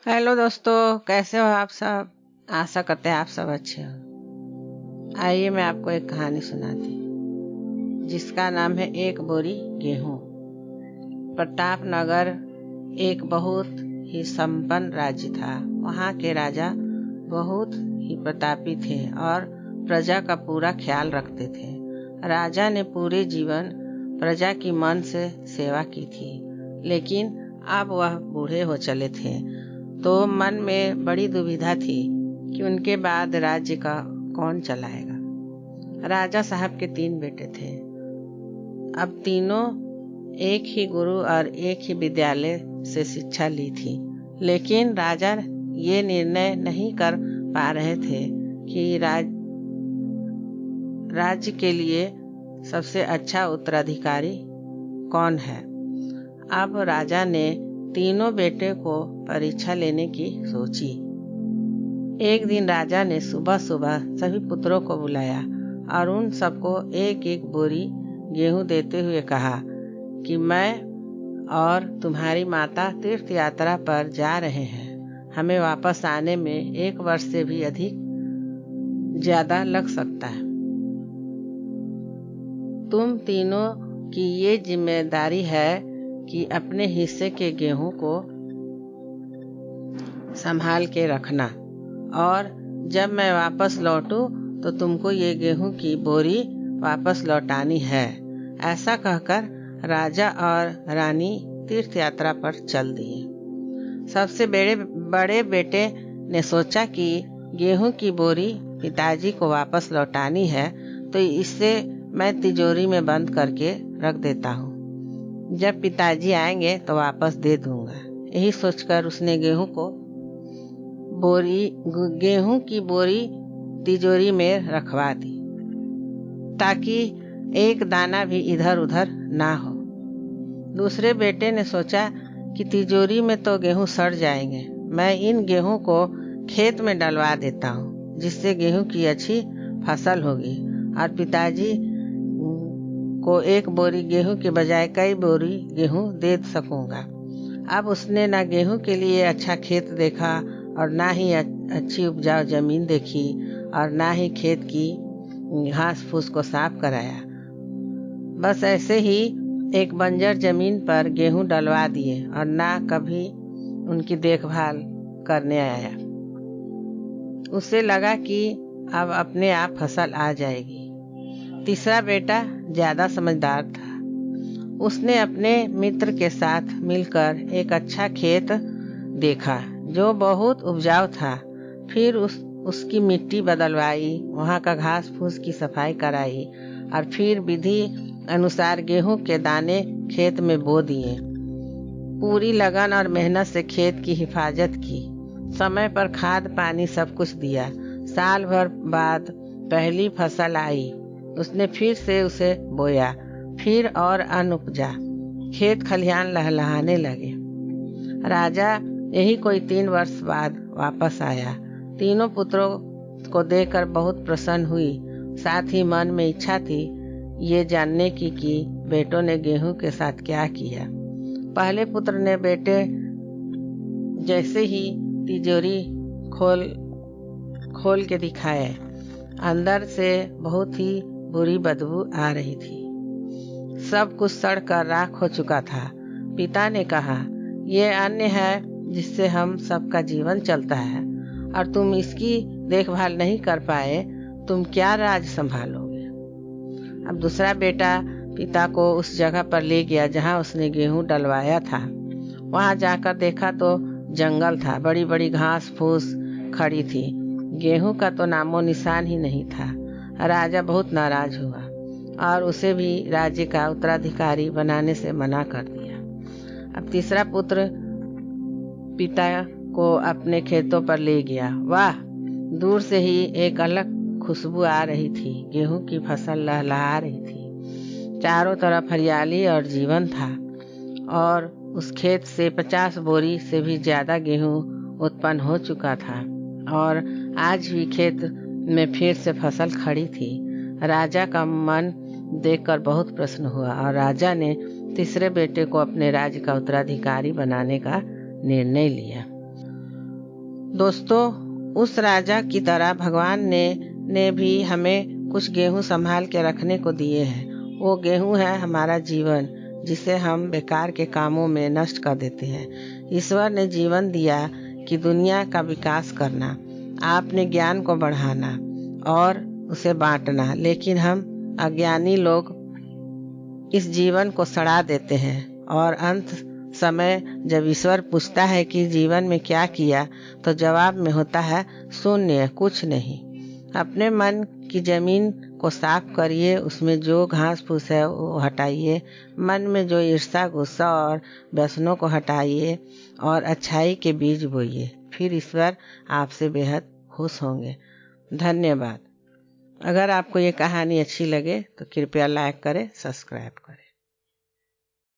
Hello दोस्तों, कैसे हो आप सब। आशा करते हैं आप सब अच्छे हो। आइए मैं आपको एक कहानी सुनाती हूँ जिसका नाम है एक बोरी गेहूं। प्रतापनगर एक बहुत ही संपन्न राज्य था। वहाँ के राजा बहुत ही प्रतापी थे और प्रजा का पूरा ख्याल रखते थे। राजा ने पूरे जीवन प्रजा की मन से सेवा की थी, लेकिन अब वह बूढ़े हो चले थे, तो मन में बड़ी दुविधा थी कि उनके बाद राज्य का कौन चलाएगा। राजा साहब के 3 बेटे थे। अब तीनों एक ही गुरु और एक ही विद्यालय से शिक्षा ली थी, लेकिन राजा ये निर्णय नहीं कर पा रहे थे कि राज्य के लिए सबसे अच्छा उत्तराधिकारी कौन है। अब राजा ने तीनों बेटे को परीक्षा लेने की सोची। एक दिन राजा ने सुबह सुबह सभी पुत्रों को बुलाया और उन सबको एक एक बोरी गेहूं देते हुए कहा कि मैं और तुम्हारी माता तीर्थ यात्रा पर जा रहे हैं। हमें वापस आने में 1 वर्ष से भी अधिक ज्यादा लग सकता है। तुम तीनों की ये जिम्मेदारी है कि अपने हिस्से के गेहूं को संभाल के रखना, और जब मैं वापस लौटूं तो तुमको ये गेहूं की बोरी वापस लौटानी है। ऐसा कहकर राजा और रानी तीर्थ यात्रा पर चल दिए। सबसे बड़े बेटे ने सोचा कि गेहूं की बोरी पिताजी को वापस लौटानी है, तो इसे मैं तिजोरी में बंद करके रख देता हूँ। जब पिताजी आएंगे तो वापस दे दूंगा। यही सोचकर उसने गेहूं की बोरी तिजोरी में रखवा दी, ताकि एक दाना भी इधर उधर ना हो। दूसरे बेटे ने सोचा कि तिजोरी में तो गेहूं सड़ जाएंगे, मैं इन गेहूं को खेत में डलवा देता हूँ, जिससे गेहूं की अच्छी फसल होगी और पिताजी को 1 बोरी गेहूं के बजाय कई बोरी गेहूं दे सकूंगा। अब उसने ना गेहूं के लिए अच्छा खेत देखा और ना ही अच्छी उपजाऊ जमीन देखी और ना ही खेत की घास फूस को साफ कराया। बस ऐसे ही एक बंजर जमीन पर गेहूं डलवा दिए और ना कभी उनकी देखभाल करने आया। उसे लगा कि अब अपने आप फसल आ जाएगी। तीसरा बेटा ज्यादा समझदार था। उसने अपने मित्र के साथ मिलकर एक अच्छा खेत देखा जो बहुत उपजाऊ था। फिर उसकी मिट्टी बदलवाई, वहां का घास फूस की सफाई कराई और फिर विधि अनुसार गेहूं के दाने खेत में बो दिए। पूरी लगन और मेहनत से खेत की हिफाजत की, समय पर खाद पानी सब कुछ दिया। साल भर बाद पहली फसल आई। उसने फिर से उसे बोया, फिर और अन्न उपजा। खेत खलिहान लहलहाने लगे। राजा यही कोई 3 वर्ष बाद वापस आया। तीनों पुत्रों को देखकर बहुत प्रसन्न हुई। साथ ही मन में इच्छा थी ये जानने की कि बेटों ने गेहूं के साथ क्या किया। पहले पुत्र ने बेटे जैसे ही तिजोरी खोल के दिखाए, अंदर से बहुत ही बुरी बदबू आ रही थी। सब कुछ सड़कर राख हो चुका था। पिता ने कहा, ये अन्न है जिससे हम सबका जीवन चलता है, और तुम इसकी देखभाल नहीं कर पाए, तुम क्या राज संभालोगे। अब दूसरा बेटा पिता को उस जगह पर ले गया जहां उसने गेहूं डलवाया था। वहां जाकर देखा तो जंगल था, बड़ी बड़ी घास फूस खड़ी थी। गेहूं का तो नामो निशान ही नहीं था। राजा बहुत नाराज हुआ और उसे भी राज्य का उत्तराधिकारी बनाने से मना कर दिया। अब तीसरा पुत्र पिता को अपने खेतों पर ले गया। वाह, दूर से ही एक अलग खुशबू आ रही थी। गेहूं की फसल लहलहा रही थी। चारों तरफ हरियाली और जीवन था, और उस खेत से 50 बोरी से भी ज्यादा गेहूं उत्पन्न हो चुका था, और आज भी खेत में फिर से फसल खड़ी थी। राजा का मन देखकर बहुत प्रसन्न हुआ और राजा ने तीसरे बेटे को अपने राज्य का उत्तराधिकारी बनाने का निर्णय लिया। दोस्तों, उस राजा की तरह भगवान ने भी हमें कुछ गेहूं संभाल के रखने को दिए हैं। वो गेहूं है हमारा जीवन, जिसे हम बेकार के कामों में नष्ट कर देते हैं। ईश्वर ने जीवन दिया कि दुनिया का विकास करना, आपने ज्ञान को बढ़ाना और उसे बांटना, लेकिन हम अज्ञानी लोग इस जीवन को सड़ा देते हैं और अंत समय जब ईश्वर पूछता है कि जीवन में क्या किया, तो जवाब में होता है शून्य, कुछ नहीं। अपने मन की जमीन को साफ करिए, उसमें जो घास फूस है वो हटाइए, मन में जो ईर्ष्या गुस्सा और व्यसनों को हटाइए और अच्छाई के बीज बोइए, फिर ईश्वर आपसे बेहद खुश होंगे। धन्यवाद। अगर आपको ये कहानी अच्छी लगे तो कृपया लाइक करें, सब्सक्राइब करें।